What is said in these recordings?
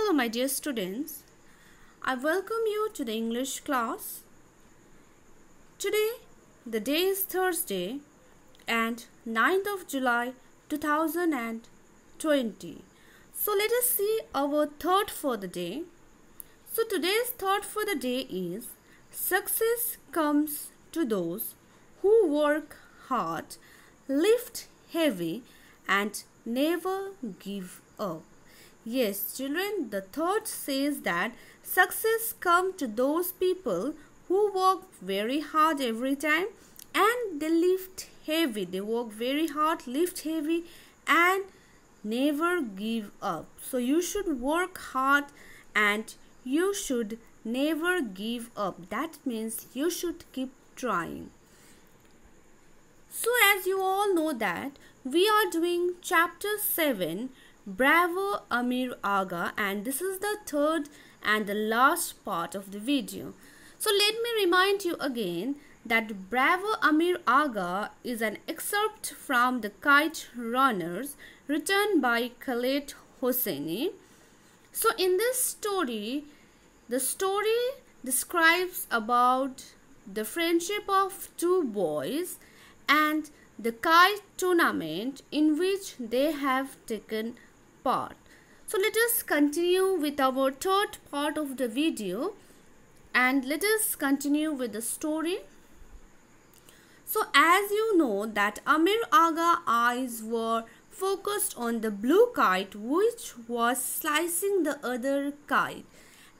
Hello my dear students, I welcome you to the English class. Today the day is Thursday and 9th of July 2020. So let us see our thought for the day. So today's thought for the day is success comes to those who work hard, lift heavy and never give up. Yes, children, the thought says that success comes to those people who work very hard every time and they lift heavy. They work very hard, lift heavy and never give up. So you should work hard and you should never give up. That means you should keep trying. So as you all know that we are doing chapter 7, Bravo AMIR AGHA, and this is the third and the last part of the video. So let me remind you again that Bravo AMIR AGHA is an excerpt from The Kite Runners written by Khaled Hosseini. So in this story, the story describes about the friendship of two boys and the kite tournament in which they have taken part. So let us continue with our third part of the video and let us continue with the story. So as you know that AMIR AGHA eyes were focused on the blue kite which was slicing the other kite,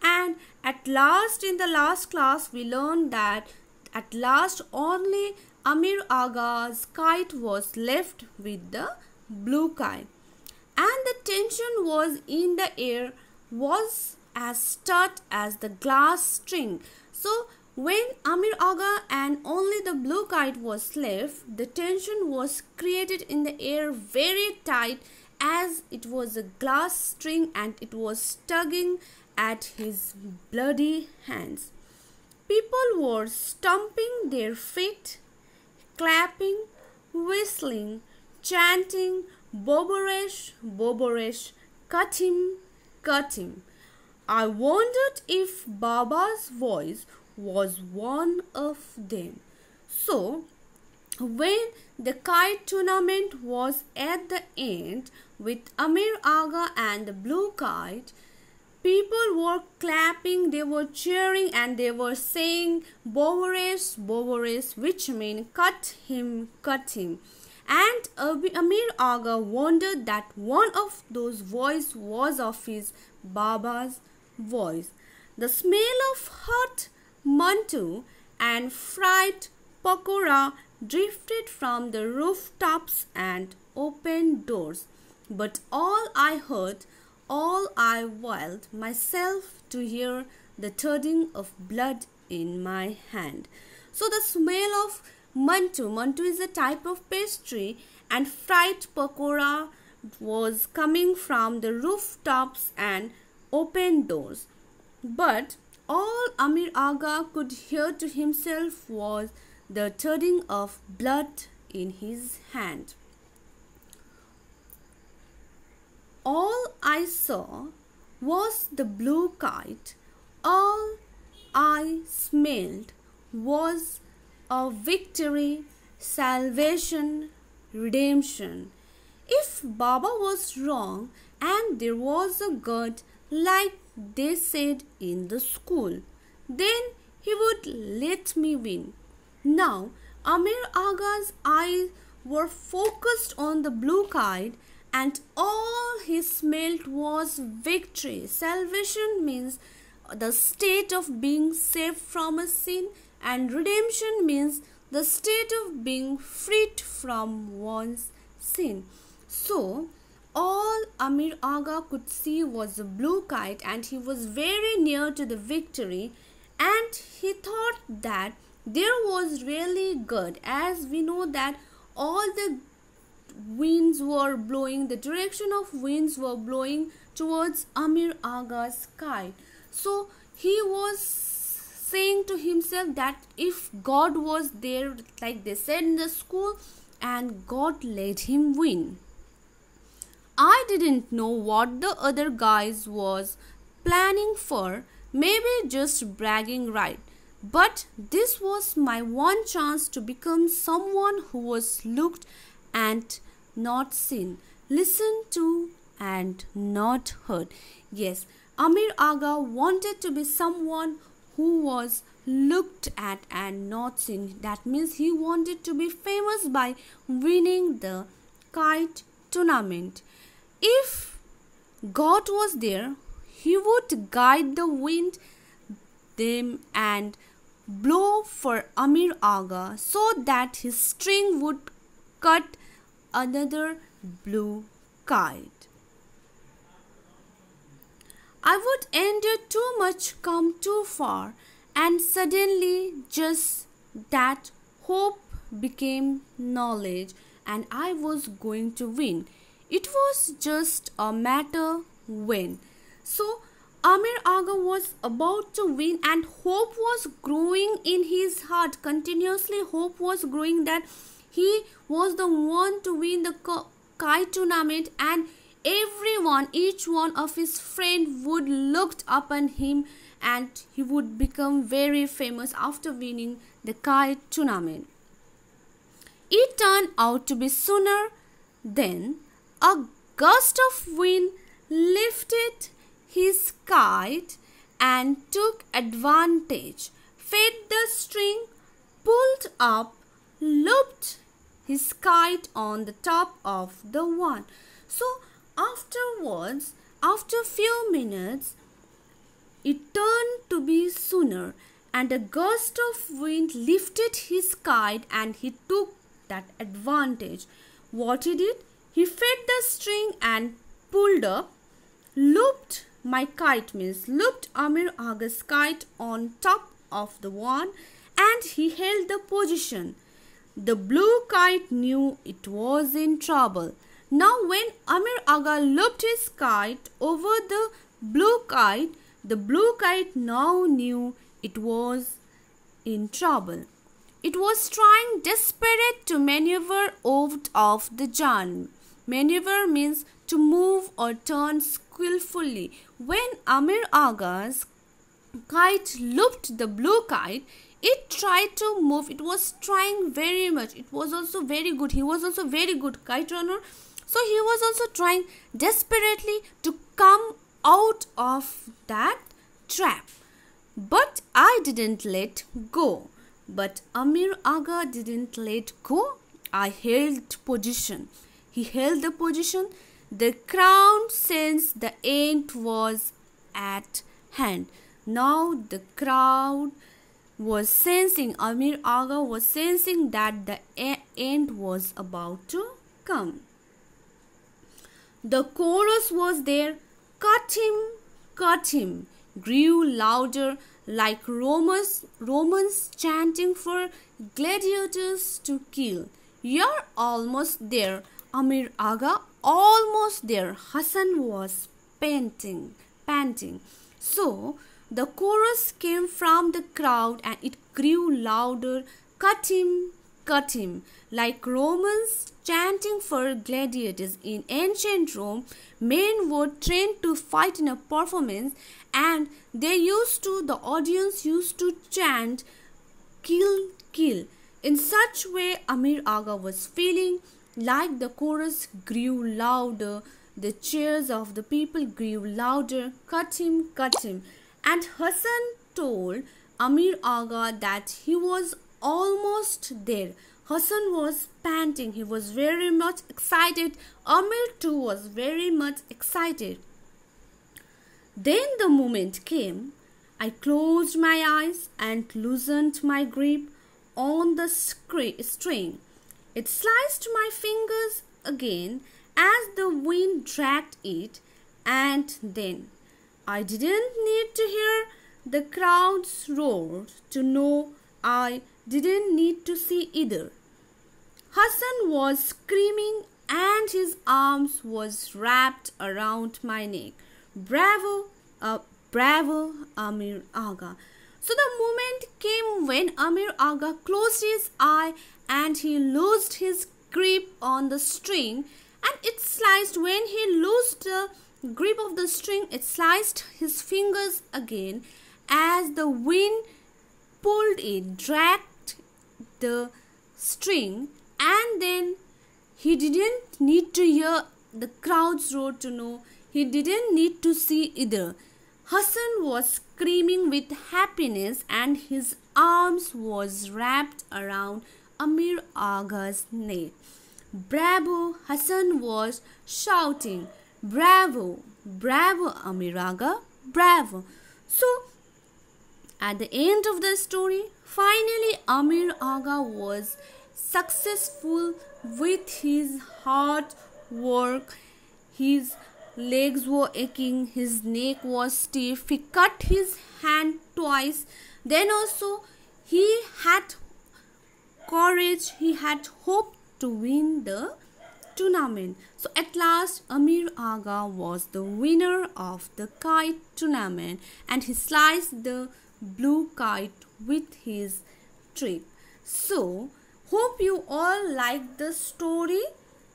and at last in the last class we learned that at last only AMIR AGHA's kite was left with the blue kite, and the tension was in the air was as taut as the glass string. So when AMIR AGHA and only the blue kite was left, the tension was created in the air very tight as it was a glass string and it was tugging at his bloody hands. People were stamping their feet, clapping, whistling, chanting, "Boboresh, Boboresh, cut him, cut him." I wondered if Baba's voice was one of them. So, when the kite tournament was at the end with AMIR AGHA and the blue kite, people were clapping, they were cheering and they were saying "Boboresh, Boboresh," which means cut him, cut him. And AMIR AGHA wondered that one of those voices was of his Baba's voice. The smell of hot mantu and fried pakora drifted from the rooftops and open doors. But all I heard, all I willed myself to hear the thudding of blood in my hand. So the smell of mantu is a type of pastry, and fried pakora was coming from the rooftops and open doors. But all AMIR AGHA could hear to himself was the thudding of blood in his hand. All I saw was the blue kite. All I smelled was a victory, salvation, redemption. If Baba was wrong and there was a God like they said in the school, then he would let me win. Now AMIR AGHA's eyes were focused on the blue kite and all he smelled was victory. Salvation means the state of being saved from a sin, and redemption means the state of being freed from one's sin. So all AMIR AGHA could see was a blue kite and he was very near to the victory, and he thought that there was really good, as we know that all the winds were blowing, the direction of winds were blowing towards AMIR AGHA's kite. So he was saying to himself that if God was there like they said in the school and God let him win. I didn't know what the other guys was planning for, maybe just bragging right. But this was my one chance to become someone who was looked and not seen, listened to and not heard. Yes, Amir Agha wanted to be someone who was looked at and not seen. That means he wanted to be famous by winning the kite tournament. If God was there, he would guide the wind them and blow for Amir Agha so that his string would cut another blue kite. I would endure too much, come too far, and suddenly just that hope became knowledge and I was going to win. It was just a matter when. So Amir Agha was about to win and hope was growing in his heart. Continuously hope was growing that he was the one to win the kite tournament, and everyone, each one of his friends would look upon him and he would become very famous after winning the kite tournament. It turned out to be sooner than a gust of wind lifted his kite and took advantage, fed the string, pulled up, looped his kite on the top of the one. So afterwards, after a few minutes, it turned to be sooner and a gust of wind lifted his kite and he took that advantage. What he did? He fed the string and pulled up, looped my kite, means looped Amir Agha's kite on top of the one, and he held the position. The blue kite knew it was in trouble. Now when Amir Agha looped his kite over the blue kite now knew it was in trouble. It was trying desperate to maneuver out of the jam. Maneuver means to move or turn skillfully. When Amir Agha's kite looped the blue kite, it tried to move. It was trying very much. It was also very good. He was also very good kite runner. So he was also trying desperately to come out of that trap. But I didn't let go. But Amir Agha didn't let go. I held position. He held the position. The crowd sensed the end was at hand. Now the crowd was sensing, Amir Agha was sensing that the end was about to come. The chorus was there, cut him, grew louder like Romans chanting for gladiators to kill. You're almost there, Amir Agha, almost there. Hassan was panting. So the chorus came from the crowd and it grew louder, cut him, like Romans chanting for gladiators. In ancient Rome, men were trained to fight in a performance and the audience used to chant, kill, kill. In such way, Amir Agha was feeling like the chorus grew louder, the cheers of the people grew louder, cut him. And Hassan told Amir Agha that he was almost there. Hassan was panting. He was very much excited. Amir too was very much excited. Then the moment came. I closed my eyes and loosened my grip on the string. It sliced my fingers again as the wind dragged it, and then I didn't need to hear the crowd's roar to know. I didn't need to see either. Hassan was screaming and his arms was wrapped around my neck. Bravo, bravo, Amir Agha. So the moment came when Amir Agha closed his eye and he loosed his grip on the string, and it sliced. When he loosed the grip of the string, it sliced his fingers again as the wind pulled it, dragged the string, and then he didn't need to hear the crowd's roar to know. He didn't need to see either. Hassan was screaming with happiness and his arms was wrapped around Amir Agha's neck. Bravo, Hassan was shouting. Bravo, bravo Amir Agha, bravo. So, at the end of the story, finally Amir Agha was successful with his hard work. His legs were aching, his neck was stiff, he cut his hand twice. Then also he had courage, he had hope to win the tournament. So at last Amir Agha was the winner of the kite tournament and he sliced the blue kite with his trick. So hope you all liked the story.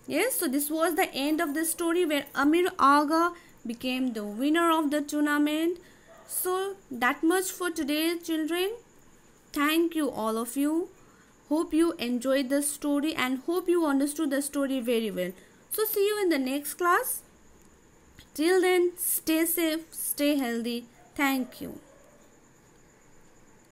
Yes, so this was the end of the story where Amir Agha became the winner of the tournament. So that much for today, children. Thank you all of you. Hope you enjoyed the story and hope you understood the story very well. So see you in the next class. Till then, stay safe, stay healthy. Thank you.